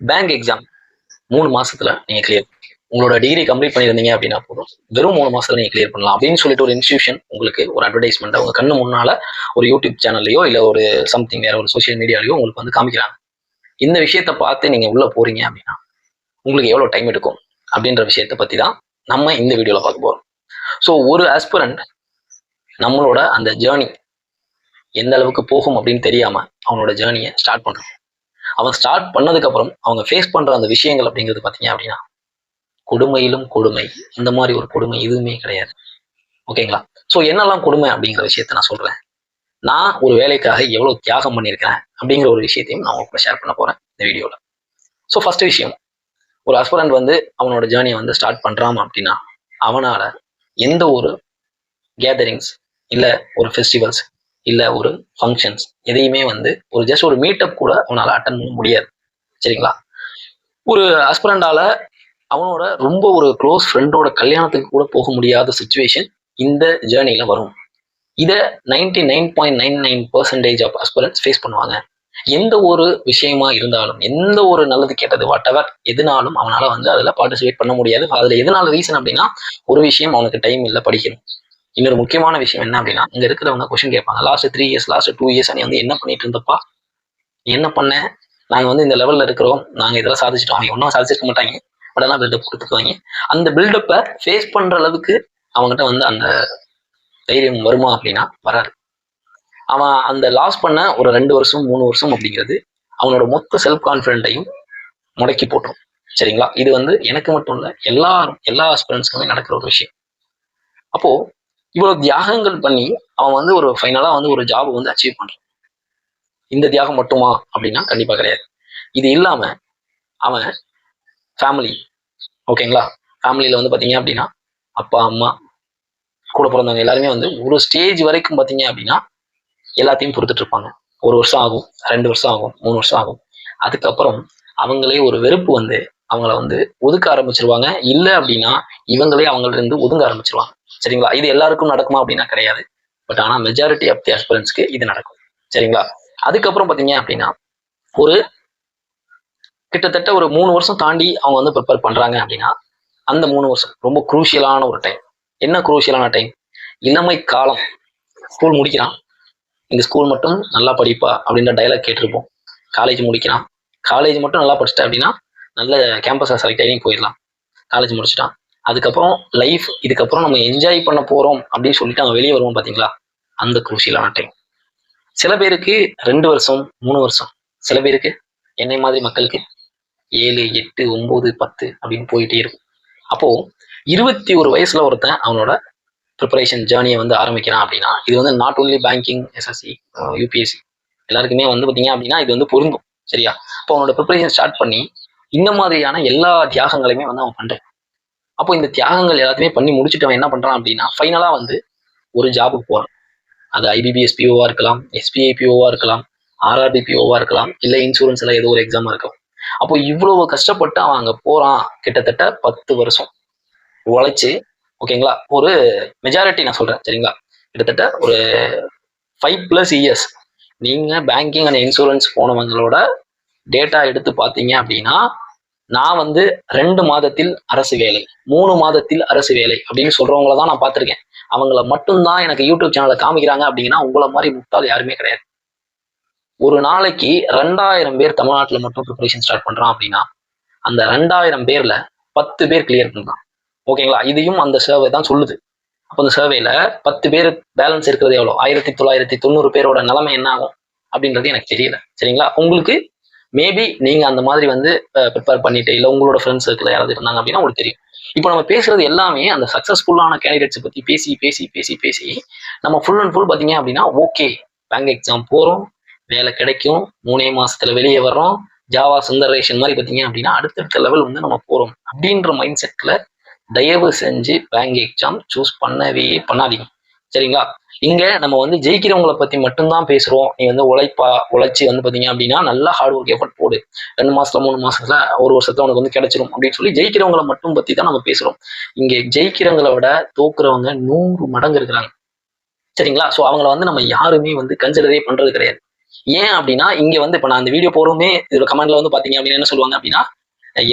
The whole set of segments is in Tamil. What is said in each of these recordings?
பேங்க் எக்ஸாம் 3 மாசத்துல நீங்க கிளியர். உங்களோட டிகிரி கம்ப்ளீட் பண்ணியிருந்தீங்க அப்படின்னா போதும், வெறும் 3 மாசத்துல நீங்க கிளியர் பண்ணலாம் அப்படின்னு சொல்லிட்டு ஒரு இன்ஸ்டியூஷன் உங்களுக்கு ஒரு அட்வர்டைஸ்மெண்ட் உங்க கண்ணு முன்னால ஒரு யூடியூப் சேனல்லையோ இல்ல ஒரு சம்திங் வேற ஒரு சோசியல் மீடியாலையோ உங்களுக்கு வந்து காமிக்கிறாங்க. இந்த விஷயத்த பார்த்து நீங்க உள்ள போறீங்க அப்படின்னா உங்களுக்கு எவ்வளவு டைம் எடுக்கும் அப்படின்ற விஷயத்த பத்தி தான் நம்ம இந்த வீடியோல பார்க்க போறோம். ஸோ ஒரு ஆஸ்பிரண்ட் நம்மளோட அந்த ஜேர்னி எந்த அளவுக்கு போகும் அப்படின்னு தெரியாம அவனோட ஜேர்னியை ஸ்டார்ட் பண்றான். அவன் ஸ்டார்ட் பண்ணதுக்கு அப்புறம் அவங்க ஃபேஸ் பண்ற அந்த விஷயங்கள் அப்படிங்கிறது பாத்தீங்க அப்படின்னா கொடுமையிலும் கொடுமை. இந்த மாதிரி ஒரு கொடுமை எதுவுமே கிடையாது. ஓகேங்களா? ஸோ என்னெல்லாம் கொடுமை அப்படிங்கிற விஷயத்த நான் சொல்றேன். நான் ஒரு வேலைக்காக எவ்வளவு தியாகம் பண்ணியிருக்கிறேன் அப்படிங்கிற ஒரு விஷயத்தையும் நான் உங்களுக்கு ஷேர் பண்ண போறேன் இந்த வீடியோல. ஸோ ஃபர்ஸ்ட் விஷயம், ஒரு ஆஸ்பிரண்ட் வந்து அவனோட ஜேர்னியை வந்து ஸ்டார்ட் பண்றான் அப்படின்னா அவனால எந்த ஒரு கேதரிங்ஸ் இல்ல ஒரு ஃபெஸ்டிவல்ஸ் இல்ல ஒரு ஃபங்க்ஷன்ஸ் எதையுமே வந்து ஒரு ஜஸ்ட் ஒரு மீட்டப் கூட அவனால அட்டன் பண்ண முடியாது. சரிங்களா? ஒரு ஆஸ்பிரண்டால அவனோட ரொம்ப ஒரு க்ளோஸ் ஃப்ரெண்டோட கல்யாணத்துக்கு கூட போக முடியாத சுச்சுவேஷன் இந்த ஜேர்னில வரும். இதை 99.99% ஆஃப் ஆஸ்பிரண்ட்ஸ் ஃபேஸ் பண்ணுவாங்க. எந்த ஒரு விஷயமா இருந்தாலும், எந்த ஒரு நல்லது கேட்டது வாட் எவர் எதுனாலும் அவனால வந்து அதுல பார்ட்டிசிபேட் பண்ண முடியாது. அதுல எதனால ரீசன் அப்படின்னா, ஒரு விஷயம் அவனுக்கு டைம் இல்லை படிக்கணும். இன்னொரு முக்கியமான விஷயம் என்ன அப்படின்னா, இங்க இருக்கிறவங்க கொஸ்டின் கேட்பாங்க, லாஸ்ட் 3 இயர்ஸ் லாஸ்ட் 2 இயர்ஸ் நீ வந்து என்ன பண்ணிட்டு இருந்தப்பா, என்ன பண்ண, நாங்க வந்து இந்த லெவல்ல இருக்கிறோம், நாங்க இதெல்லாம் சாதிச்சிட்டோம். அவங்க ஒன்றும் சாதிச்சிருக்க மாட்டாங்க, பட் ஆனால் பில்டப் கொடுத்துக்குவாங்க. அந்த பில்டப்பை ஃபேஸ் பண்ற அளவுக்கு அவங்ககிட்ட வந்து அந்த தைரியம் வருமா அப்படின்னா வராது. அவன் அந்த லாஸ் பண்ண ஒரு 2 வருஷம் 3 வருஷம் அப்படிங்கிறது அவனோட மொத்த செல்ஃப் கான்ஃபிடென்ட்டையும் முடக்கி போட்டுரும். சரிங்களா? இது வந்து எனக்கு மட்டும் இல்ல, எல்லா ஆஸ்பிரண்ட்ஸ்க்குமே நடக்கிற ஒரு விஷயம். அப்போ இவ்வளவு தியாகங்கள் பண்ணி அவன் வந்து ஒரு ஃபைனலா வந்து ஒரு ஜாப் வந்து அச்சீவ் பண்றான். இந்த தியாகம் மட்டுமா அப்படின்னா கண்டிப்பா கிடையாது. இது இல்லாம அவன் ஃபேமிலி, ஓகேங்களா, ஃபேமிலியில வந்து பாத்தீங்க அப்படின்னா அப்பா அம்மா கூட பிறந்தவங்க எல்லாருமே வந்து ஒரு ஸ்டேஜ் வரைக்கும் பாத்தீங்க அப்படின்னா எல்லாத்தையும் பொறுத்துட்டு இருப்பாங்க. 1 வருஷம் ஆகும், 2 வருஷம் ஆகும், 3 வருஷம் ஆகும். அதுக்கப்புறம் அவங்களே ஒரு வெறுப்பு வந்து அவங்கள வந்து ஒதுக்க ஆரம்பிச்சிருவாங்க. இல்ல அப்படின்னா இவங்களே அவங்கள இருந்து ஒதுங்க ஆரம்பிச்சிருவாங்க. சரிங்களா? இது எல்லாருக்கும் நடக்குமா அப்படின்னா கிடையாது. பட் ஆனா மெஜாரிட்டி ஆஃப் தி ஆஸ்பிரண்ட்ஸ்க்கு இது நடக்கும். சரிங்களா? அதுக்கப்புறம் பாத்தீங்க அப்படின்னா ஒரு கிட்டத்தட்ட ஒரு 3 வருஷம் தாண்டி அவங்க வந்து ப்ரிப்பேர் பண்றாங்க அப்படின்னா அந்த 3 வருஷம் ரொம்ப குரூஷியலான ஒரு டைம். என்ன குரூஷியலான டைம்? இளமை காலம். ஸ்கூல் முடிக்கிறான், இந்த ஸ்கூல் மட்டும் நல்லா படிப்பா அப்படின்ற டைலாக் கேட்டிருப்போம். காலேஜ் முடிக்கிறான், காலேஜ் மட்டும் நல்லா படிச்சிட்டா அப்படின்னா நல்ல கேம்பஸை செலக்ட் ஆகி போயிடலாம். காலேஜ் முடிச்சிட்டான், அதுக்கப்புறம் லைஃப் இதுக்கப்புறம் நம்ம என்ஜாய் பண்ண போறோம் அப்படின்னு சொல்லிட்டு அவன் வெளியே வருவோம் பாத்தீங்களா, அந்த குரூஷியலான டைம். சில பேருக்கு 2 வருஷம் 3 வருஷம், சில பேருக்கு என்னை மாதிரி மக்களுக்கு 7 8 9 10 அப்படின்னு போயிட்டே இருக்கும். அப்போ 21 வயசுல ஒருத்தன் அவனோட ப்ரிப்பரேஷன் ஜேர்னியை வந்து ஆரம்பிக்கிறான் அப்படின்னா இது வந்து not only banking, SSC, UPSC எல்லாருக்குமே வந்து பாத்தீங்க அப்படின்னா இது வந்து பொருந்தும். சரியா? அப்போ அவனோட ப்ரிப்பரேஷன் ஸ்டார்ட் பண்ணி இந்த மாதிரியான எல்லா தியாகங்களையுமே வந்து அவன் பண்றான். அப்போ இந்த தியாகங்கள் எல்லாத்தையுமே பண்ணி முடிச்சுட்டு அவன் என்ன பண்றான் அப்படின்னா ஃபைனலா வந்து ஒரு ஜாபுக்கு போறான். அது ஐபிபிஎஸ் பிஓவா இருக்கலாம், எஸ்பிஐ பிஓவா இருக்கலாம், ஆர்ஆர்பி பிஓவா இருக்கலாம், இல்ல இன்சூரன்ஸ்ல ஏதோ ஒரு எக்ஸாமா இருக்கலாம். அப்போ இவ்வளவு கஷ்டப்பட்டு அவன் அங்க போறான். கிட்டத்தட்ட 10 வருஷம் உழைச்சு, ஓகேங்களா, ஒரு மெஜாரிட்டி நான் சொல்றேன். சரிங்களா? கிட்டத்தட்ட ஒரு 5+ இயர்ஸ் நீங்க பேங்கிங் அண்ட் இன்சூரன்ஸ் போனவங்களோட டேட்டா எடுத்து பார்த்தீங்க அப்படின்னா நான் வந்து 2 மாதத்தில் அரசு வேலை, 3 மாதத்தில் அரசு வேலை அப்படின்னு சொல்றவங்கள தான் நான் பார்த்திருக்கேன். அவங்கள மட்டும்தான் எனக்கு யூடியூப் சேனல்ல காமிக்கிறாங்க அப்படின்னா உங்களை மாதிரி முட்டாள் யாருமே கிடையாது. ஒரு நாளைக்கு 2000 பேர் தமிழ்நாட்டில் மட்டும் ப்ரிப்பரேஷன் ஸ்டார்ட் பண்றான் அப்படின்னா அந்த 2000 பேர்ல 10 பேர் கிளியர் பண்றான். ஓகேங்களா? இதையும் அந்த சர்வே தான் சொல்லுது. அப்போ அந்த சர்வேல 10 பேர் பேலன்ஸ் இருக்கிறது எவ்வளோ? 1990 பேரோட நிலைமை என்ன ஆகும் அப்படின்றது எனக்கு தெரியல. சரிங்களா? உங்களுக்கு மேபி நீங்க அந்த மாதிரி வந்து ப்ரிப்பேர் பண்ணிட்டு இல்லை உங்களோட ஃப்ரெண்ட்ஸ் சர்க்கிள் யாராவது இருந்தாங்க அப்படின்னா உங்களுக்கு தெரியும். இப்போ நம்ம பேசுறது எல்லாமே அந்த சக்சஸ்ஃபுல்லான கேண்டிடேட்ஸ் பத்தி பேசி பேசி பேசி பேசி நம்ம ஃபுல் அண்ட் ஃபுல் பாத்தீங்க அப்படின்னா ஓகே பேங்க் எக்ஸாம் போறோம், வேலை கிடைக்கும், 3 மாசத்துல வெளியே வர்றோம், ஜாவா சுந்தரேஷன் மாதிரி பாத்தீங்க அப்படின்னா அடுத்தடுத்த லெவல் வந்து நம்ம போறோம் அப்படின்ற மைண்ட் செட்ல தயவு செஞ்சு பேங்க் எக்ஸாம் சூஸ் பண்ணவே பண்ணாதீங்க. சரிங்களா? இங்க நம்ம வந்து ஜெயிக்கிறவங்களை பத்தி மட்டும்தான் பேசுறோம். நீ வந்து உழைச்சி வந்து பாத்தீங்க அப்படின்னா நல்லா ஹார்ட் ஒர்க் எஃபர்ட் போடு, 2 மாசத்துல 3 மாசத்துல 1 வருஷத்துல உனக்கு வந்து கிடைச்சிரும் அப்படின்னு சொல்லி ஜெயிக்கிறவங்களை மட்டும் பத்தி தான் நம்ம பேசுறோம். இங்க ஜெயிக்கிறவங்களை விட தோக்குறவங்க 100 மடங்கு இருக்கிறாங்க. சரிங்களா? ஸோ அவங்கள வந்து நம்ம யாருமே வந்து கன்சிடரே பண்றது கிடையாது. ஏன் அப்படின்னா இங்க வந்து இப்ப நான் இந்த வீடியோ போறோமே இதுல கமெண்ட்ல வந்து பாத்தீங்க அப்படின்னா என்ன சொல்லுவாங்க அப்படின்னா,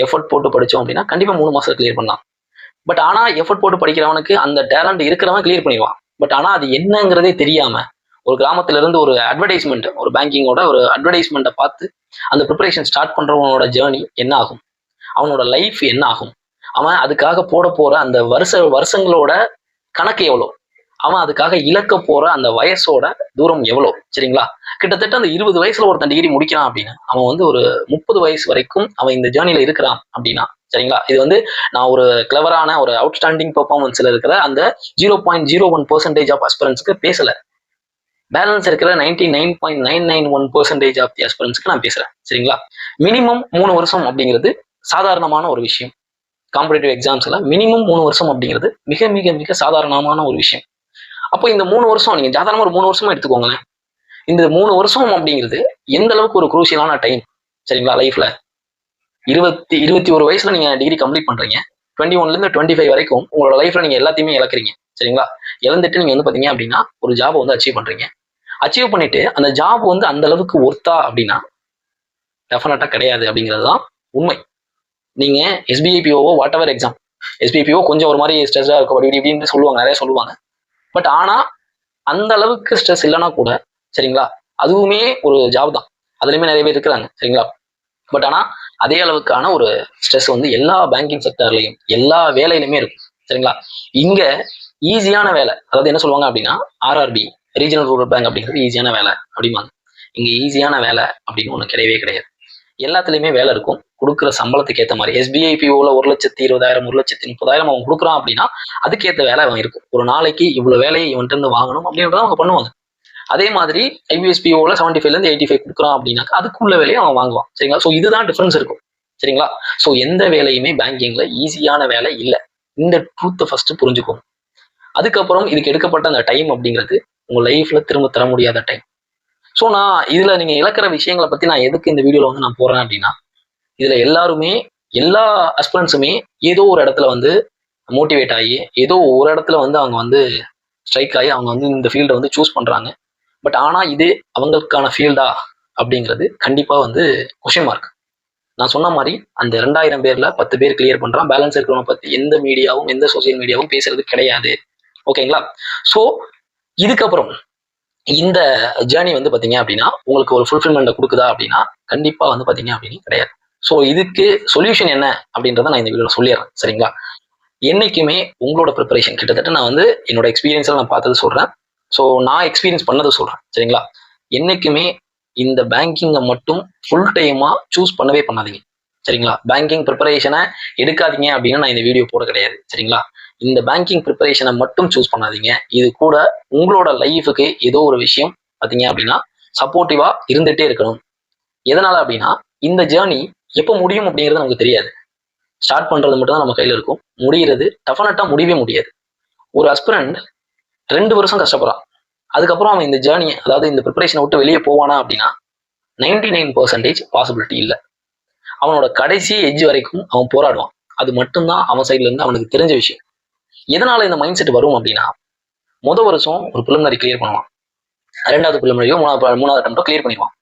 எஃபர்ட் போட்டு படிச்சோம் அப்படின்னா கண்டிப்பா 3 மாசத்துல கிளியர் பண்ணலாம். பட் ஆனா எஃபர்ட் போட்டு படிக்கிறவனுக்கு அந்த டேலண்ட் இருக்கிறவன் கிளியர் பண்ணிடுவான். பட் ஆனா அது என்னங்கிறதே தெரியாம ஒரு கிராமத்துல இருந்து ஒரு அட்வர்டைஸ்மெண்ட், ஒரு பேங்கிங்கோட ஒரு அட்வர்டைஸ்மெண்ட்டை பார்த்து அந்த ப்ரிப்பரேஷன் ஸ்டார்ட் பண்றவனோட ஜேர்னி என்ன ஆகும், அவனோட லைஃப் என்ன ஆகும், அவன் அதுக்காக போட போற அந்த வருஷங்களோட கணக்கு எவ்வளோ, அவன் அதுக்காக இழக்க போற அந்த வயசோட தூரம் எவ்வளோ, சரிங்களா? கிட்டத்தட்ட அந்த 20 வயசுல ஒருத்தன் டிகிரி முடிக்கிறான் அப்படின்னா அவன் வந்து ஒரு 30 வயசு வரைக்கும் அவன் இந்த ஜேர்னில இருக்கிறான் அப்படின்னா, சரிங்களா? இது வந்து நான் ஒரு கிளவரான ஒரு அவுட்ஸ்டாண்டிங் பெர்ஃபார்மன்ஸ்ல இருக்கிற அந்த 0.01% ஆஃப் அஸ்பிரன்ஸ்க்கு பேசல. பேலன்ஸ் இருக்கிற 99.991% ஆஃப் தி அஸ்பிரன்ஸ்க்கு நான் பேசுறேன், சரிங்களா? மினிமம் 3 வருஷம் அப்படிங்கிறது சாதாரணமான ஒரு விஷயம். காம்படிட்டிவ் எக்ஸாம்ஸ்ல மினிமம் 3 வருஷம் அப்படிங்கிறது மிக மிக மிக சாதாரணமான ஒரு விஷயம். அப்போ இந்த 3 வருஷம் நீங்க சாதாரணமா ஒரு 3 வருஷமா எடுத்துக்கோங்களேன். இந்த 3 வருஷம் அப்படிங்கிறது எந்த அளவுக்கு ஒரு குரூசியலான டைம், சரிங்களா? லைஃப்ல 21 வயசுல நீங்க டிகிரி கம்ப்ளீட் பண்றீங்க. 21ல இருந்து 25 வரைக்கும் உங்களோட லைஃப்ல நீங்க எல்லாத்தையுமே இழக்கிறீங்க, சரிங்களா? இழந்துட்டு நீங்க வந்து பாத்தீங்க அப்படின்னா ஒரு ஜாப் வந்து அச்சீவ் பண்றீங்க. அச்சீவ் பண்ணிட்டு அந்த ஜாப் வந்து அந்த அளவுக்கு ஒர்த்தா அப்படின்னா டெஃபினட்டா கிடையாது அப்படிங்கிறது தான் உண்மை. நீங்க SBI PO what ever exam, SBI PO கொஞ்சம் ஒரு மாதிரி ஸ்ட்ரெஸ்ஸா இருக்கும் அப்படி இப்படின்னு சொல்லுவாங்க, நிறைய சொல்லுவாங்க. பட் ஆனா அந்த அளவுக்கு ஸ்ட்ரெஸ் இல்லைன்னா கூட, சரிங்களா, அதுவுமே ஒரு ஜாப் தான். அதுலயுமே நிறைய பேர் இருக்கிறாங்க, சரிங்களா? பட் ஆனா அதே அளவுக்கான ஒரு ஸ்ட்ரெஸ் வந்து எல்லா பேங்கிங் செக்டர்லையும் எல்லா வேலையிலுமே இருக்கும், சரிங்களா? இங்க ஈஸியான வேலை, அதாவது என்ன சொல்லுவாங்க அப்படின்னா ஆர்ஆர்பி, ரீஜனல் ரூரல் பேங்க் அப்படிங்கிறது ஈஸியான வேலை அப்படிம்பாங்க. இங்க ஈஸியான வேலை அப்படின்னு ஒண்ணு கிடையவே கிடையாது. எல்லாத்துலயுமே வேலை இருக்கும், கொடுக்குற சம்பளத்துக்கு ஏற்ற மாதிரி. எஸ்பிஐபிஓல 1,20,000 1,30,000 அவன் கொடுக்குறான் அப்படின்னா அதுக்கேற்ற வேலை அவன் இருக்கும். ஒரு நாளைக்கு இவ்வளவு வேலையை இவன்ட்டு இருந்து வாங்கணும் அப்படின்றத அவங்க பண்ணுவாங்க. அதே மாதிரி ஐபிஎஸ்பிஓல 75ல இருந்து 85 கொடுக்குறான் அப்படின்னாக்கா அதுக்குள்ள வேலையை அவன் வாங்குவான், சரிங்களா? ஸோ இதுதான் டிஃபரன்ஸ் இருக்கும், சரிங்களா? ஸோ எந்த வேலையுமே பேங்கிங்ல ஈஸியான வேலை இல்லை. இந்த ட்ரூத்தை ஃபர்ஸ்ட் புரிஞ்சுக்கோங்க. அதுக்கப்புறம் இதுக்கு எடுக்கப்பட்ட அந்த டைம் அப்படிங்கிறது உங்க லைஃப்ல திரும்ப தர முடியாத டைம். ஸோ நான் இதுல நீங்க இழக்கிற விஷயங்களை பத்தி நான் எதுக்கு இந்த வீடியோல வந்து நான் போறேன் அப்படின்னா, இதுல எல்லாருமே எல்லா அஸ்பிரன்ஸுமே ஏதோ ஒரு இடத்துல வந்து மோட்டிவேட் ஆகி ஏதோ ஒரு இடத்துல வந்து அவங்க வந்து ஸ்ட்ரைக் ஆகி அவங்க வந்து இந்த ஃபீல்டை வந்து சூஸ் பண்றாங்க. பட் ஆனா இது அவங்களுக்கான ஃபீல்டா அப்படிங்கிறது கண்டிப்பா வந்து கொஸ்டின் மார்க். நான் சொன்ன மாதிரி அந்த 2000 பேர்ல 10 பேர் கிளியர் பண்றான். பேலன்ஸ் இருக்கிறவங்க பத்தி எந்த மீடியாவும் எந்த சோசியல் மீடியாவும் பேசுறது கிடையாது, ஓகேங்களா? ஸோ இதுக்கப்புறம் இந்த ஜேர்னி வந்து பாத்தீங்க அப்படின்னா உங்களுக்கு ஒரு ஃபுல்ஃபில்மெண்ட் கொடுக்குதா அப்படின்னா கண்டிப்பா வந்து பாத்தீங்க அப்படின்னு கிடையாது. ஸோ இதுக்கு சொல்யூஷன் என்ன அப்படின்றத நான் இந்த வீடியோல சொல்லிடுறேன், சரிங்களா? என்னைக்குமே உங்களோட ப்ரிப்பரேஷன் கிட்டத்தட்ட நான் வந்து என்னோட எக்ஸ்பீரியன்ஸ்ல நான் பார்த்தது சொல்றேன். ஸோ நான் எக்ஸ்பீரியன்ஸ் பண்ணதை சொல்றேன், சரிங்களா? என்னைக்குமே இந்த பேங்கிங்கை மட்டும் ஃபுல் டைமா சூஸ் பண்ணவே பண்ணாதீங்க, சரிங்களா? பேங்கிங் ப்ரிப்பரேஷனை எடுக்காதீங்க அப்படின்னு நான் இந்த வீடியோ போட கிடையாது, சரிங்களா? இந்த பேங்கிங் ப்ரிப்பரேஷனை மட்டும் சூஸ் பண்ணாதீங்க. இது கூட உங்களோட லைஃபுக்கு ஏதோ ஒரு விஷயம் பார்த்தீங்க அப்படின்னா சப்போர்ட்டிவா இருந்துகிட்டே இருக்கணும். எதனால அப்படின்னா இந்த ஜேர்னி எப்போ முடியும் அப்படிங்கிறது நமக்கு தெரியாது. ஸ்டார்ட் பண்றது மட்டும் தான் நம்ம கையில இருக்கும், முடிகிறது டெஃபினட்டா முடியவே முடியாது. ஒரு அஸ்பிரண்ட் 2 வருஷம் கஷ்டப்படுறான், அதுக்கப்புறம் அவன் இந்த ஜேர்னி அதாவது இந்த ப்ரிப்பரேஷனை விட்டு வெளியே போவானா அப்படின்னா 99% பாசிபிலிட்டி இல்லை. அவனோட கடைசி எட்ஜ் வரைக்கும் அவன் போராடுவான். அது மட்டும்தான் அவன் சைட்ல இருந்து அவனுக்கு தெரிஞ்ச விஷயம். எதனால இந்த மைண்ட் செட் வரும் அப்படின்னா, முதல் வருஷம் ஒரு பிலிமினரி கிளியர் பண்ணுவான், 2வது பிலிமினரியோ 3வது அட்டம்ப்டோ கிளியர் பண்ணிடுவான்,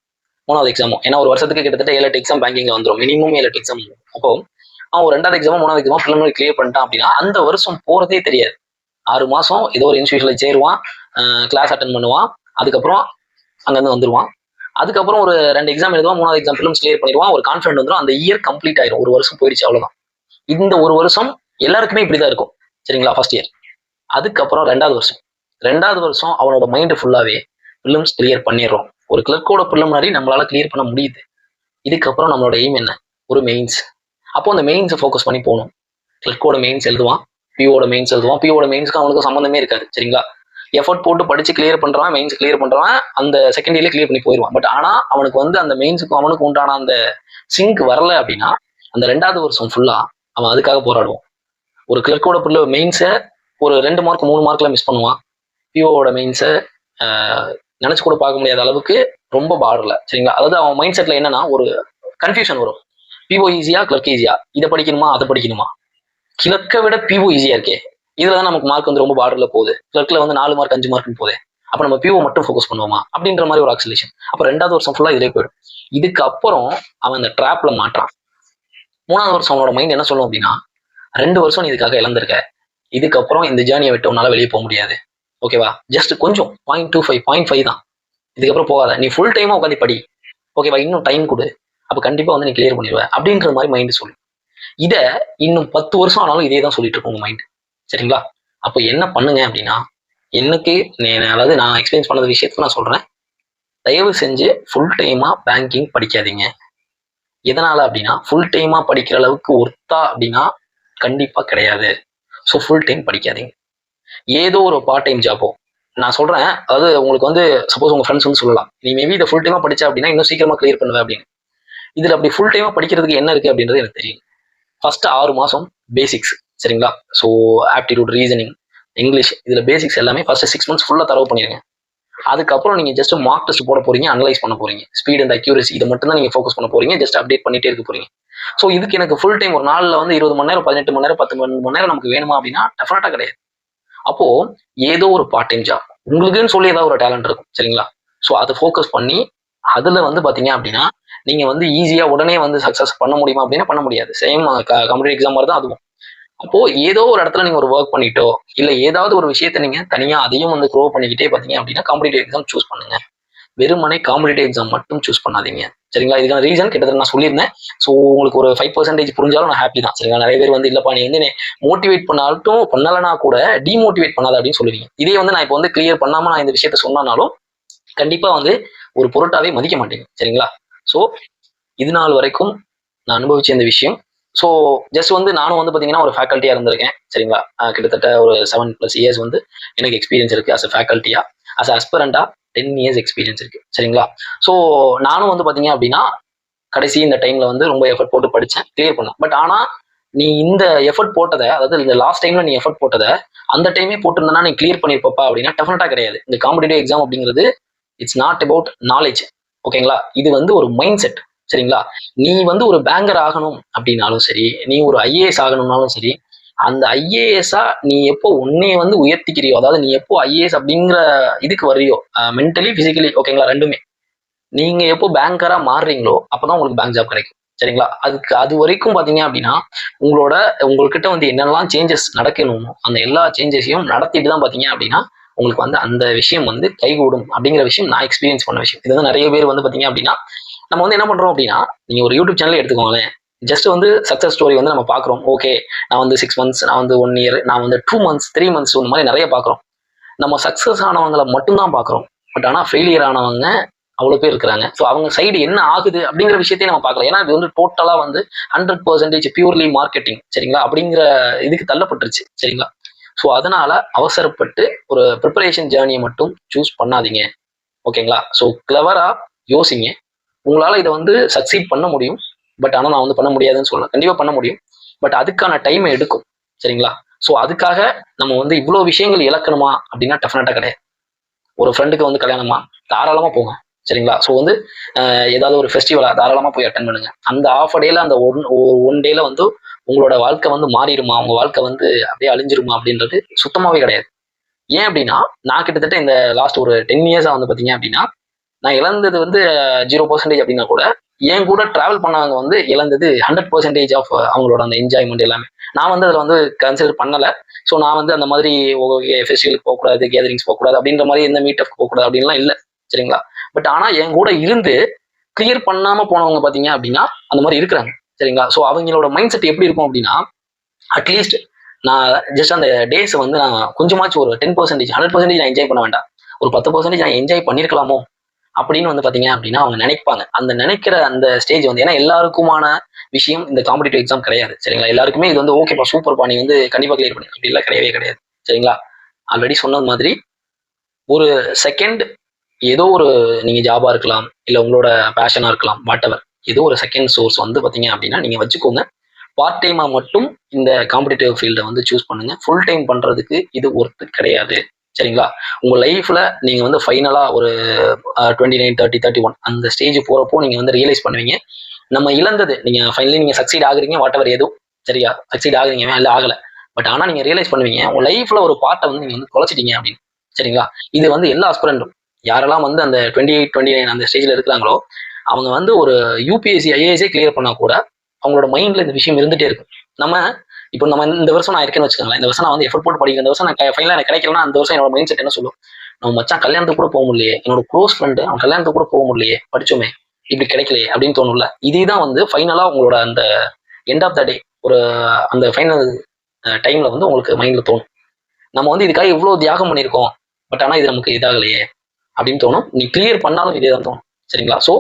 3வது எக்ஸாமோ. ஏன்னா ஒரு வருஷத்துக்கு கிட்டத்தட்ட 7-8 எக்ஸாம் பேங்கிங்ல வந்துடும், மினிமம் 7-8 எக்ஸாம். அப்போ அவன் 2வது எக்ஸாமோ 3வது எக்ஸாமோ பிலிமினரி கிளியர் பண்ணிட்டான் அப்படின்னா அந்த வருஷம் போறதே தெரியாது. 6 மாசம் ஏதோ ஒரு இன்ஸ்டியூஷன்ல சேருவான், கிளாஸ் அட்டன் பண்ணுவான், அதுக்கப்புறம் அங்கிருந்து வந்துருவான். அதுக்கப்புறம் ஒரு 2 எக்ஸாம் எழுதுவான், 3வது எக்ஸாம் பிலிம்ஸ் கிளியர் பண்ணிடுவான், ஒரு கான்ஃபிடன்ட் வந்துடும், அந்த இயர் கம்ப்ளீட் ஆயிரும். ஒரு வருஷம் போயிடுச்சு, அவ்வளவுதான். இந்த ஒரு வருஷம் எல்லாருக்குமே இப்படிதான் இருக்கும், சரிங்களா? First year. அதுக்கப்புறம் 2வது வருஷம் அவனோட மைண்ட் ஃபுல்லாவே பிலிம்ஸ் கிளியர் பண்ணிடுறோம். ஒரு கிளர்க்கோட பிலிமினரி நம்மளால கிளியர் பண்ண முடியுது. இதுக்கப்புறம் நம்மளோட எய்ம் என்ன? ஒரு மெயின்ஸ். அப்போ அந்த மெயின்ஸை ஃபோக்கஸ் பண்ணி போகணும். கிளர்க்கோட மெயின்ஸ் எழுதுவான், பிஓட மெயின்ஸ் எழுதுவான். பிஓட மெயின்ஸ்க்கு அவனுக்கு சம்மந்தமே இருக்காது, சரிங்களா? எஃபர்ட் போட்டு படிச்சு கிளியர் பண்றான், மெயின்ஸ் கிளியர் பண்றான், அந்த செகண்ட் இயர்ல கிளியர் பண்ணி போயிடுவான். பட் ஆனா அவனுக்கு வந்து அந்த மெயின்ஸுக்கும் அவனுக்கு உண்டான அந்த சிங்க் வரல அப்படின்னா அந்த 2வது வருஷம் ஃபுல்லா அவன் அதுக்காக போராடுவான். ஒரு கிளர்க்கோட மெயின்ஸை ஒரு 2 மார்க் 3 மார்க்ல மிஸ் பண்ணுவான். பிஓட மெயின்ஸை நினைச்சு கூட பார்க்க முடியாத அளவுக்கு ரொம்ப பார்டர்ல, சரிங்களா? அதாவது அவன் மைண்ட் செட்ல என்னன்னா ஒரு கன்ஃபியூஷன் வரும். பிஓ ஈஸியா, கிளர்க் ஈஸியா, இதை படிக்கணுமா அதை படிக்கணுமா? கிளர்க்கை விட பிஓ ஈஸியா இருக்கே, இதுலதான் நமக்கு மார்க் வந்து ரொம்ப பார்டர்ல போகுது. கிளர்க்ல வந்து 4 மார்க் 5 மார்க்னு போகுது. அப்ப நம்ம பியூவை மட்டும் ஃபோக்கஸ் பண்ணுவோமா அப்படின்ற மாதிரி ஒரு ஆக்சிலேஷன். அப்ப 2வது வருஷம் ஃபுல்லா இதுலயே போயிடும். இதுக்கு அப்புறம் அவன் அந்த ட்ராப்ல மாட்டான். 3வது வருஷம் அவனோட மைண்ட் என்ன சொல்லும் அப்படின்னா, 2 வருஷம் நீ இதுக்காக இழந்திருக்க, இதுக்கப்புறம் இந்த ஜேர்னியை விட்டு உன்னால வெளியே போக முடியாது, ஓகேவா, ஜஸ்ட் கொஞ்சம் 0.25 0.5 தான், இதுக்கப்புறம் போகாத, நீ ஃபுல் டைமா உட்காந்து படி, ஓகேவா, இன்னும் டைம் கொடு, அப்ப கண்டிப்பா வந்து நீ கிளியர் பண்ணிடுவ அப்படின்ற மாதிரி மைண்ட் சொல்லும். இத இன்னும் 10 வருஷம் ஆனாலும் இதே தான் சொல்லிட்டு இருக்கும் உங்க மைண்ட். சரிங்களா? அப்போ என்ன பண்ணுங்க அப்படின்னா, எனக்கு அதாவது நான் எக்ஸ்பீரியன்ஸ் பண்ணது விஷயத்துக்கு நான் சொல்றேன், தயவு செஞ்சு ஃபுல் டைமா பேங்கிங் படிக்காதீங்க. எதனால அப்படின்னா, ஃபுல் டைமா படிக்கிற அளவுக்கு ஒர்த்தா அப்படின்னா கண்டிப்பா கிடையாது. ஸோ ஃபுல் டைம் படிக்காதீங்க. ஏதோ ஒரு பார்ட் டைம் ஜாப்போ நான் சொல்றேன், அதாவது உங்களுக்கு வந்து சப்போஸ் உங்க ஃப்ரெண்ட்ஸ் வந்து சொல்லலாம், நீ மேபி இதை ஃபுல் டைமா படிச்சா அப்படின்னா இன்னும் சீக்கிரமா கிளியர் பண்ணுவேன் அப்படின்னு. இதுல அப்படி ஃபுல் டைமா படிக்கிறதுக்கு என்ன இருக்கு அப்படின்றது எனக்கு தெரியும். ஃபர்ஸ்ட் 6 மாசம் பேசிக்ஸ், சரிங்களா? ஸோ ஆப்டிடியூட், ரீசனிங், இங்கிலீஷ், இதுல பேசிக்ஸ் எல்லாமே ஃபர்ஸ்ட் 6 months ஃபுல்லா தரவு பண்ணிருங்க. அதுக்கப்புறம் நீங்க ஜஸ்ட் மார்க் டெஸ்ட் போட போறீங்க, அனலைஸ் பண்ண போறீங்க, ஸ்பீட் அண்ட் அக்யூரசி இதை மட்டும் தான் நீங்க ஃபோக்கஸ் பண்ண போறீங்க, ஜஸ்ட் அப்டேட் பண்ணிட்டே இருக்க போறீங்க. ஸோ இதுக்கு எனக்கு ஃபுல் டைம் ஒரு நாள்ல வந்து 20 மணி நேரம், 18 மணி நேரம், 10 மணி நேரம் நமக்கு வேணுமா அப்படின்னா டெஃபினட்டா கிடையாது. அப்போ ஏதோ ஒரு பார்ட் டைம் ஜாப் உங்களுக்குன்னு சொல்லி ஏதாவது ஒரு டேலண்ட் இருக்கும், சரிங்களா? ஸோ அதை ஃபோக்கஸ் பண்ணி அதுல வந்து பாத்தீங்க அப்படின்னா நீங்க வந்து ஈஸியா உடனே வந்து சக்சஸ் பண்ண முடியுமா அப்படின்னா பண்ண முடியாது. சேம் காம்படிட்டிவ் எக்ஸாம் மாதிரி தான் அதுவும். அப்போ ஏதோ ஒரு இடத்துல நீங்க ஒரு ஒர்க் பண்ணிட்டோ இல்ல ஏதாவது ஒரு விஷயத்த நீங்க தனியா அதையும் வந்து க்ரோ பண்ணிக்கிட்டே பாத்தீங்க அப்படின்னா காம்படிட்டிவ் எக்ஸாம் சூஸ் பண்ணுங்க. வெறுமனே காம்படிட்டிவ் எக்ஸாம் மட்டும் சூஸ் பண்ணாதீங்க, சரிங்களா? இதுக்கான ரீசன் கிட்டத்தட்ட நான் சொல்லியிருந்தேன். ஸோ உங்களுக்கு ஒரு 5% புரிஞ்சாலும் நான் ஹாப்பி தான், சரிங்களா? நிறைய பேர் வந்து இல்லப்பா நீ வந்து மோட்டிவேட் பண்ணாலும் பண்ணலனா கூட டிமோட்டிவேட் பண்ணாத அப்படின்னு சொல்லுவீங்க. இதே வந்து நான் இப்போ வந்து கிளியர் பண்ணாம நான் இந்த விஷயத்த சொன்னாலும் கண்டிப்பா வந்து ஒரு பொருட்டாவே மதிக்க மாட்டீங்க, சரிங்களா? ஸோ இது நாள் வரைக்கும் நான் அனுபவிச்ச இந்த விஷயம். ஸோ ஜஸ்ட் வந்து நானும் வந்து பார்த்தீங்கன்னா ஒரு ஃபேக்கல்ட்டியா இருந்திருக்கேன், சரிங்களா? கிட்டத்தட்ட ஒரு 7+ years வந்து எனக்கு எக்ஸ்பீரியன்ஸ் இருக்கு அஸ் அ ஃபேக்கல்ட்டியா. அஸ் அஸ்பரண்டா 10 years எக்ஸ்பீரியன்ஸ் இருக்கு, சரிங்களா? ஸோ நானும் வந்து பார்த்தீங்க அப்படின்னா கடைசி இந்த டைம்ல வந்து ரொம்ப எஃபர்ட் போட்டு படித்தேன், கிளியர் பண்ணேன். பட் ஆனா நீ இந்த எஃபர்ட் போட்டதை, அதாவது இந்த லாஸ்ட் டைம்ல நீ எஃபர்ட் போட்டதை அந்த டைமே போட்டிருந்தனா நீ கிளியர் பண்ணிருப்பா அப்படின்னா டெஃபினட்டா கிடையாது. இந்த காம்படிட்டிவ் எக்ஸாம் அப்படிங்கிறது இட்ஸ் நாட் அபவுட் நாலேஜ், ஓகேங்களா? இது வந்து ஒரு மைண்ட் செட், சரிங்களா? நீ வந்து ஒரு பேங்கர் ஆகணும் அப்படின்னாலும் சரி, நீ ஒரு ஐஏஎஸ் ஆகணும்னாலும் சரி, அந்த ஐஏஎஸ்ஸா நீ எப்போ உன்னைய வந்து உயர்த்திக்கிறியோ, அதாவது நீ எப்போ ஐஏஎஸ் அப்படிங்கிற இதுக்கு வர்றியோ, மென்டலி பிசிக்கலி, ஓகேங்களா, ரெண்டுமே, நீங்க எப்போ பேங்கரா மாறுறீங்களோ அப்பதான் உங்களுக்கு பேங்க் ஜாப் கிடைக்கும், சரிங்களா? அது வரைக்கும் பாத்தீங்க அப்படின்னா உங்ககிட்ட வந்து என்னெல்லாம் சேஞ்சஸ் நடக்கணுமோ அந்த எல்லா சேஞ்சஸையும் நடத்திட்டு தான் பாத்தீங்க அப்படின்னா உங்களுக்கு வந்து அந்த விஷயம் வந்து கைகூடும் அப்படிங்கிற விஷயம் நான் எக்ஸ்பீரியன்ஸ் பண்ண விஷயம். இது வந்து நிறைய பேர் வந்து பாத்தீங்க அப்படின்னா நம்ம வந்து என்ன பண்றோம் அப்படின்னா, நீங்க ஒரு யூடியூப் சேனல் எடுத்துக்கோங்களேன், ஜஸ்ட் வந்து சக்சஸ் ஸ்டோரி வந்து நம்ம பாக்குறோம். ஓகே, நான் வந்து 6 months, நான் வந்து 1 year, நான் வந்து 2 months, 3 months, இந்த மாதிரி நிறைய பாக்குறோம். நம்ம சக்சஸ் ஆனவங்களை மட்டும்தான் பாக்குறோம். பட் ஆனா ஃபெயிலியர் ஆனவங்க அவ்வளவு பேர் இருக்கிறாங்க. ஸோ அவங்க சைடு என்ன ஆகுது அப்படிங்கிற விஷயத்தையும் நம்ம பார்க்கலாம். ஏன்னா இது வந்து டோட்டலா வந்து 100% பியூர்லி மார்க்கெட்டிங், சரிங்களா, அப்படிங்கிற இதுக்கு தள்ளப்பட்டுருச்சு, சரிங்களா? ஸோ அதனால அவசரப்பட்டு ஒரு ப்ரிப்பரேஷன் ஜேர்னியை மட்டும் சூஸ் பண்ணாதீங்க, ஓகேங்களா? ஸோ கிளவரா யோசிங்க. உங்களால இதை வந்து சக்சீட் பண்ண முடியும். பட் ஆனால் நான் வந்து பண்ண முடியாதுன்னு சொல்லலாம், கண்டிப்பா பண்ண முடியும். பட் அதுக்கான டைம் எடுக்கும், சரிங்களா? ஸோ அதுக்காக நம்ம வந்து இவ்வளோ விஷயங்கள் இழக்கணுமா அப்படின்னா டெஃபினட்டா கிடையாது. ஒரு ஃப்ரெண்டுக்கு வந்து கல்யாணமா தாராளமா போங்க, சரிங்களா? ஸோ வந்து ஏதாவது ஒரு ஃபெஸ்டிவலா தாராளமா போய் அட்டன் பண்ணுங்க. அந்த ஆஃப் டேல அந்த ஒன் டேல வந்து உங்களோட வாழ்க்கை வந்து மாறிடுமா, உங்க வாழ்க்கை வந்து அப்படியே அழிஞ்சிருமா அப்படின்றது சுத்தமாவே கிடையாது. ஏன் அப்படின்னா நான் கிட்டத்தட்ட இந்த லாஸ்ட் ஒரு 10 years வந்து பாத்தீங்க அப்படின்னா நான் இழந்தது வந்து 0% அப்படின்னா கூட என் கூட டிராவல் பண்ணவங்க வந்து இழந்தது 100% ஆஃப் அவங்களோட அந்த என்ஜாய்மெண்ட் எல்லாமே. நான் வந்து அதில் வந்து கன்சிடர் பண்ணலை. ஸோ நான் வந்து அந்த மாதிரி ஃபெஸ்டிவலுக்கு போகக்கூடாது, கேதரிங்ஸ் போகக்கூடாது அப்படின்ற மாதிரி எந்த மீட் அப் போகக்கூடாது அப்படின்லாம் இல்லை, சரிங்களா? பட் ஆனால் என் கூட இருந்து கிளியர் பண்ணாமல் போனவங்க பார்த்தீங்க அப்படின்னா அந்த மாதிரி இருக்கிறாங்க, சரிங்களா? ஸோ அவங்களோட மைண்ட் செட் எப்படி இருக்கும் அப்படின்னா, அட்லீஸ்ட் நான் ஜஸ்ட் அந்த டேஸ் வந்து நான் கொஞ்சமாச்சும் ஒரு 10%, 100% நான் என்ஜாய் பண்ண வேண்டாம், ஒரு 10% நான் என்ஜாய் பண்ணியிருக்கலாமோ அப்படின்னு வந்து பாத்தீங்க அப்படின்னா அவங்க நினைப்பாங்க. அந்த நினைக்கிற அந்த ஸ்டேஜ் வந்து, ஏன்னா எல்லாருக்குமான விஷயம் இந்த காம்படிட்டிவ் எக்ஸாம் கிடையாது, சரிங்களா? எல்லாருக்குமே இது வந்து ஓகேப்பா சூப்பர்ப்பா நீ வந்து கண்டிப்பா கிளியர் பண்ணி அப்படி எல்லாம் கிடையவே கிடையாது, சரிங்களா? ஆல்ரெடி சொன்னது மாதிரி ஒரு செகண்ட் ஏதோ ஒரு நீங்க ஜாபா இருக்கலாம், இல்ல உங்களோட பேஷனா இருக்கலாம், வாட் எவர், ஏதோ ஒரு செகண்ட் சோர்ஸ் வந்து பாத்தீங்க அப்படின்னா நீங்க வச்சுக்கோங்க. பார்ட் டைமா மட்டும் இந்த காம்படிட்டிவ் ஃபீல்டை வந்து சூஸ் பண்ணுங்க. ஃபுல் டைம் பண்றதுக்கு இது ஒர்த்து கிடையாது, சரிங்களா? உங்க லைஃப்ல நீங்க வந்து ஃபைனலா ஒரு 29, 30, 31 அந்த ஸ்டேஜ் போறப்போ நீங்க வந்து ரியலைஸ் பண்ணுவீங்க, நம்ம இழந்தது, நீங்க ஃபைனலி நீங்க சக்சீட் ஆகுறீங்க, வாட் எவர் ஏதோ, சரியா, சக்சீட் ஆகுறீங்க இல்லை ஆகல, பட் ஆனா நீங்க ரியலைஸ் பண்ணுவீங்க உங்க லைஃப்ல ஒரு பார்ட்டை வந்து நீங்க வந்து தொலைச்சிட்டீங்க அப்படின்னு. சரிங்களா? இது வந்து எல்லா ஆஸ்பிரண்டும் யாரெல்லாம் வந்து அந்த 28, 29 அந்த ஸ்டேஜ்ல இருக்கிறாங்களோ, அவங்க வந்து ஒரு யூபிஎஸ்சி, ஐஏஎஸ்ஸே கிளியர் பண்ணா கூட அவங்களோட மைண்ட்ல இந்த விஷயம் இருந்துட்டே இருக்கும். நம்ம இப்போ நம்ம இந்த வருஷம் நான் இருக்கேன்னு வச்சுக்கோங்களேன். இந்த வருஷம் நான் வந்து எஃபோர்ட் போட்டு படிக்கிறேன். இந்த வருஷம் நான் ஃபைனலா எனக்கு கிடைக்கலன்னா, அந்த வருஷம் என்னோட மைண்ட் செட் என்ன சொல்லும்? நம்ம மச்சான் கல்யாணத்துக்கு கூட போக முடியலையே, என்னோட க்ளோஸ் ஃப்ரெண்டு அவன் கல்யாணத்துக்கு கூட போக முடியலையே, படிச்சோமே இப்படி கிடைக்கலையே அப்படின்னு தோணும்ல. இதேதான் வந்து ஃபைனலா உங்களோட அந்த எண்ட் ஆஃப் த டே ஒரு அந்த ஃபைனல் டைம்ல வந்து உங்களுக்கு மைண்ட்ல தோணும். நம்ம வந்து இதுக்காக இவ்வளவு தியாகம் பண்ணியிருக்கோம், பட் ஆனா இது நமக்கு இதாகலையே அப்படின்னு தோணும். நீ கிளியர் பண்ணாலும் இதே தான் தோணும். சரிங்களா? ஸோ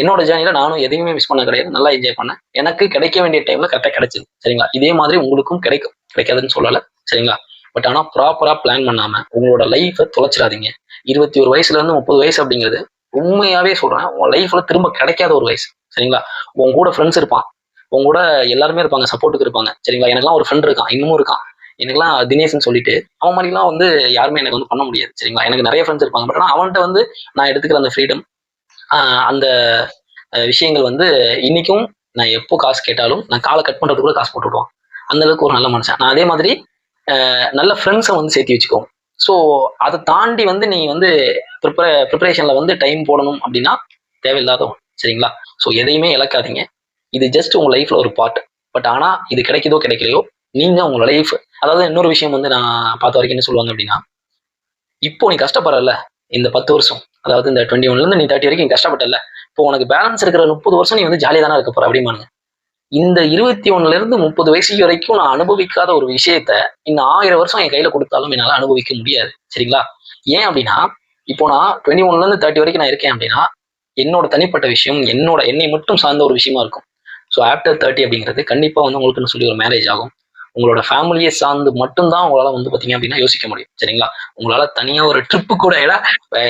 என்னோட ஜேர்னில நானும் எதையுமே மிஸ் பண்ண கிடையாது. நல்லா என்ஜாய் பண்ணேன். எனக்கு கிடைக்க வேண்டிய டைம்ல கரெக்டாக கிடைச்சது. சரிங்களா? இதே மாதிரி உங்களுக்கும் கிடைக்கும், கிடைக்காதுன்னு சொல்லலை. சரிங்களா? பட் ஆனால் ப்ராப்பரா பிளான் பண்ணாம உங்களோட லைஃபை தொலைச்சிடாதீங்க. 21 வயசுல இருந்து 30 வயசு அப்படிங்கிறது உண்மையாவே சொல்றேன், உங்க லைஃப்ல திரும்ப கிடைக்காத ஒரு வயசு. சரிங்களா? உங்க கூட ஃப்ரெண்ட்ஸ் இருப்பான், உங்க கூட எல்லாருமே இருப்பாங்க, சப்போர்ட்டுக்கு இருப்பாங்க. சரிங்களா? எனக்குலாம் ஒரு ஃப்ரெண்ட் இருக்கான், இன்னமும் இருக்கான். எனக்குலாம் தினேஷ்னு சொல்லிட்டு, அவன் மாதிரிலாம் வந்து யாருமே எனக்கு வந்து பண்ண முடியாது. சரிங்களா? எனக்கு நிறைய ஃப்ரெண்ட்ஸ் இருப்பாங்க. பட் ஆனால் அவன்கிட்ட வந்து நான் எடுத்துக்கிற அந்த ஃப்ரீடம், அந்த விஷயங்கள் வந்து இன்னைக்கும் நான் எப்போ காசு கேட்டாலும் நான் காலை கட் பண்றது கூட காசு போட்டு விடுவான். அந்த அளவுக்கு ஒரு நல்ல மனுஷன். நான் அதே மாதிரி நல்ல ஃப்ரெண்ட்ஸை வந்து சேர்த்து வச்சுக்கோ. ஸோ அதை தாண்டி வந்து நீ வந்து ப்ரிப்பரேஷன்ல வந்து டைம் போடணும் அப்படின்னா தேவையில்லாத ஒன்று. சரிங்களா? ஸோ எதையுமே இழக்காதீங்க. இது ஜஸ்ட் உங்க லைஃப்ல ஒரு பார்ட். பட் ஆனா இது கிடைக்குதோ கிடைக்கலையோ, நீங்க உங்க லைஃப், அதாவது இன்னொரு விஷயம் வந்து நான் பார்த்த வரைக்கும் என்ன சொல்லுவாங்க அப்படின்னா, இப்போ நீ கஷ்டப்படுறல இந்த 10 வருஷம், அதாவது இந்த 21ல இருந்து நீ 30 வரைக்கும் நீ கஷ்டப்பட்டல, இப்போ உனக்கு பேலன்ஸ் இருக்கிற 30 வருஷம் நீ வந்து ஜாலியா தானே இருக்க போற அப்படிமானுங்க. இந்த 21ல இருந்து 30 வயசு வரைக்கும் நான் அனுபவிக்காத ஒரு விஷயத்த இன்னும் 1000 வருஷம் என் கையில கொடுத்தாலும் என்னால அனுபவிக்க முடியாது. சரிங்களா? ஏன் அப்படின்னா, இப்போ நான் 21ல இருந்து 30 வரைக்கும் நான் இருக்கேன் அப்படின்னா, என்னோட தனிப்பட்ட விஷயம், என்னை மட்டும் சார்ந்த ஒரு விஷயமா இருக்கும். ஸோ ஆஃப்டர் 30 அப்படிங்கிறது கண்டிப்பா வந்து உங்களுக்குன்னு சொல்லி ஒரு மேரேஜ் ஆகும். உங்களோட ஃபேமிலியை சார்ந்து மட்டும்தான் உங்களால வந்து பாத்தீங்க அப்படின்னா யோசிக்க முடியும். சரிங்களா? உங்களால தனியா ஒரு ட்ரிப்பு கூட, ஏன்னா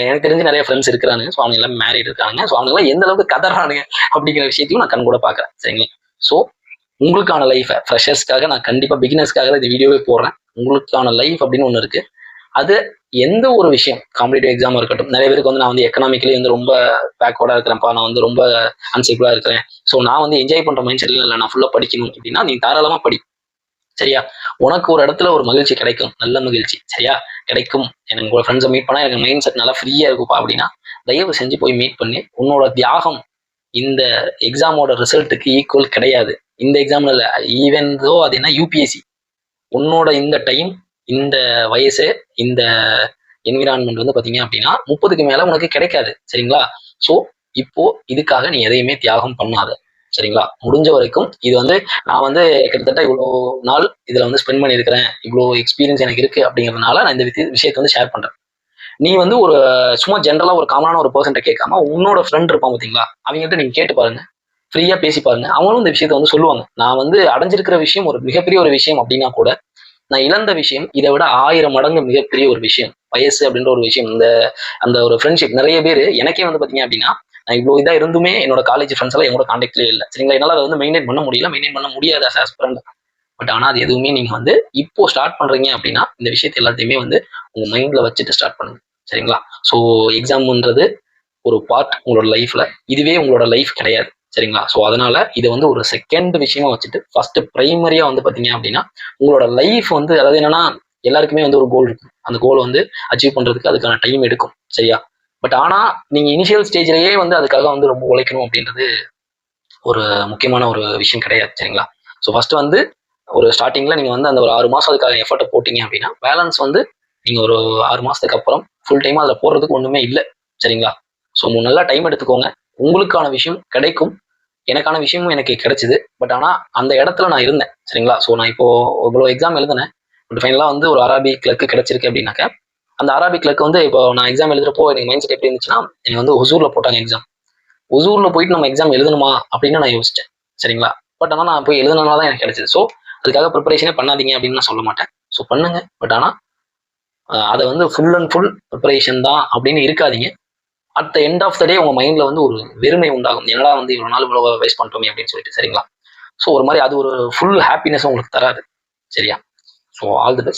எனக்கு தெரிஞ்சு நிறைய ஃப்ரெண்ட்ஸ் இருக்கிறானுங்க. ஸோ அவங்க எல்லாம் மேரிட் இருக்காங்க. ஸோ அவங்க எல்லாம் எந்த அளவுக்கு கதறானுங்க அப்படிங்கிற விஷயத்தையும் நான் கண் கூட பாக்குறேன். சரிங்களா? ஸோ உங்களுக்கான லைஃபை ஃப்ரெஷர்ஸ்க்காக நான் கண்டிப்பா பிகினர்ஸ்க்காக இந்த வீடியோவே போடுறேன். உங்களுக்கான லைஃப் அப்படின்னு ஒன்று இருக்கு. அது எந்த ஒரு விஷயம், காம்படிட்டிவ் எக்ஸாமா இருக்கட்டும். நிறைய பேருக்கு வந்து நான் வந்து எக்கனாமிக்கலி வந்து ரொம்ப பேக்வர்டா இருக்கிறேன்ப்பா, நான் வந்து ரொம்ப அன்சேஃபா இருக்கிறேன், ஸோ நான் வந்து என்ஜாய் பண்ற மைண்ட் செட்ல இல்லை, நான் ஃபுல்லா படிக்கணும் அப்படின்னா நீ தாராளமா படி. சரியா? உனக்கு ஒரு இடத்துல ஒரு மகிழ்ச்சி கிடைக்கும், நல்ல மகிழ்ச்சி. சரியா? கிடைக்கும். எனக்கு உங்களோட ஃப்ரெண்ட்ஸை மீட் பண்ணா எனக்கு மைண்ட் செட் நல்லா ஃப்ரீயா இருக்குப்பா அப்படின்னா தயவு செஞ்சு போய் மீட் பண்ணி உன்னோட தியாகம் இந்த எக்ஸாமோட ரிசல்ட்டுக்கு ஈக்குவல் கிடையாது. இந்த எக்ஸாம்ல இல்லை, ஈவன் தோ அது என்ன யூபிஎஸ்சி, உன்னோட இந்த டைம், இந்த வயசு, இந்த என்விரான்மெண்ட் வந்து பாத்தீங்க அப்படின்னா 30க்கு மேல உனக்கு கிடைக்காது. சரிங்களா? ஸோ இப்போ இதுக்காக நீ எதையுமே தியாகம் பண்ணாத. சரிங்களா? முடிஞ்ச வரைக்கும் இது வந்து நான் வந்து கிட்டத்தட்ட இவ்வளோ நாள் இதுல வந்து ஸ்பெண்ட் பண்ணியிருக்கிறேன், இவ்வளோ எக்ஸ்பீரியன்ஸ் எனக்கு இருக்கு அப்படிங்கிறதுனால நான் இந்த விஷயத்தை வந்து ஷேர் பண்றேன். நீ வந்து ஒரு சும்மா ஜென்ரலா ஒரு காமனான ஒரு பர்சன்ட்ட கேட்காம உன்னோட ஃப்ரெண்ட் இருப்பான் பாத்தீங்களா, அவங்ககிட்ட நீங்க கேட்டு பாருங்க, ஃப்ரீயா பேசி பாருங்க. அவங்களும் இந்த விஷயத்த வந்து சொல்லுவாங்க. நான் வந்து அடைஞ்சிருக்கிற விஷயம் ஒரு மிகப்பெரிய ஒரு விஷயம் அப்படின்னா கூட, நான் இழந்த விஷயம் இதை விட 1000 மடங்கு மிகப்பெரிய ஒரு விஷயம். வயசு அப்படின்ற ஒரு விஷயம், இந்த அந்த ஒரு ஃப்ரெண்ட்ஷிப். நிறைய பேர் எனக்கே வந்து பாத்தீங்க அப்படின்னா, நான் இவ்வளவு இதா இருந்துமே என்னோட காலேஜ் ஃப்ரெண்ட்ஸ் எல்லாம் என்னோட கான்டாக்ட்லயே இல்லை. சரிங்களா? என்னால அதை வந்து மெயின்டைன் பண்ண முடியாது as aspirant. பட் ஆனா அது எதுவுமே நீங்க வந்து இப்போ ஸ்டார்ட் பண்றீங்க அப்படின்னா இந்த விஷயத்தை எல்லாத்தையுமே வந்து உங்க மைண்ட்ல வச்சுட்டு ஸ்டார்ட் பண்ணுங்க. சரிங்களா? ஸோ எக்ஸாம்ன்றது ஒரு பார்ட் உங்களோட லைஃப்ல, இதுவே உங்களோட லைஃப் கிடையாது. சரிங்களா? ஸோ அதனால இதை வந்து ஒரு செகண்ட் விஷயமா வச்சுட்டு ஃபர்ஸ்ட் பிரைமரியா வந்து பாத்தீங்க அப்படின்னா உங்களோட லைஃப் வந்து, அதாவது என்னன்னா எல்லாருக்குமே வந்து ஒரு கோல் இருக்கும். அந்த கோல் வந்து அச்சீவ் பண்றதுக்கு அதுக்கான டைம் எடுக்கும். சரியா? பட் ஆனா நீங்க இனிஷியல் ஸ்டேஜ்லயே வந்து அதுக்காக வந்து ரொம்ப உழைக்கணும் அப்படின்றது ஒரு முக்கியமான ஒரு விஷயம் கிடையாது. சரிங்களா? ஸோ ஃபர்ஸ்ட் வந்து ஒரு ஸ்டார்டிங்ல நீங்க வந்து அந்த ஒரு 6 மாசம் அதுக்காக எஃபர்ட்டை போட்டீங்க அப்படின்னா பேலன்ஸ் வந்து நீங்க ஒரு 6 மாசத்துக்கு அப்புறம் ஃபுல் டைமா அதுல போடுறதுக்கு ஒண்ணுமே இல்லை. சரிங்களா? ஸோ நல்லா டைம் எடுத்துக்கோங்க. உங்களுக்கான விஷயம் கிடைக்கும். எனக்கான விஷயமும் எனக்கு கிடைச்சது. பட் ஆனா அந்த இடத்துல நான் இருந்தேன். சரிங்களா? ஸோ நான் இப்போ இவ்வளோ எக்ஸாம் எழுதினேன். பட் ஃபைனலாக வந்து ஒரு அரபிக் கிளர்க்கு கிடைச்சிருக்கு அப்படின்னாக்க, அந்த அரபிக் கிளர்க்கு வந்து இப்போ நான் எக்ஸாம் எழுதுறப்போ எனக்கு மைண்ட் செட் எப்படி இருந்துச்சுன்னா, எனக்கு வந்து ஒசூர்ல போட்டாங்க எக்ஸாம். ஒசூர்ல போயிட்டு நம்ம எக்ஸாம் எழுதணுமா அப்படின்னு நான் யோசிச்சேன். சரிங்களா? பட் ஆனால் நான் போய் எழுதுனால தான் எனக்கு கிடைச்சது. ஸோ அதுக்காக ப்ரிப்பரேஷனே பண்ணாதீங்க அப்படின்னு நான் சொல்ல மாட்டேன். ஸோ பண்ணுங்க. பட் ஆனால் அதை வந்து ஃபுல் அண்ட் ஃபுல் ப்ரிப்பரேஷன் தான் அப்படின்னு இருக்காதீங்க. At the end of the day உங்க மைண்ட்ல வந்து ஒரு வெறுமை உண்டாகும். என்னடா வந்து இவ்வளவு நாள் இவ்வளவு வேஸ்ட் பண்ணிட்டோமே அப்படின்னு சொல்லிட்டு. சரிங்களா? ஸோ ஒரு மாதிரி அது ஒரு ஃபுல் ஹாப்பினஸ் உங்களுக்கு தராது. சரியா? So all the best.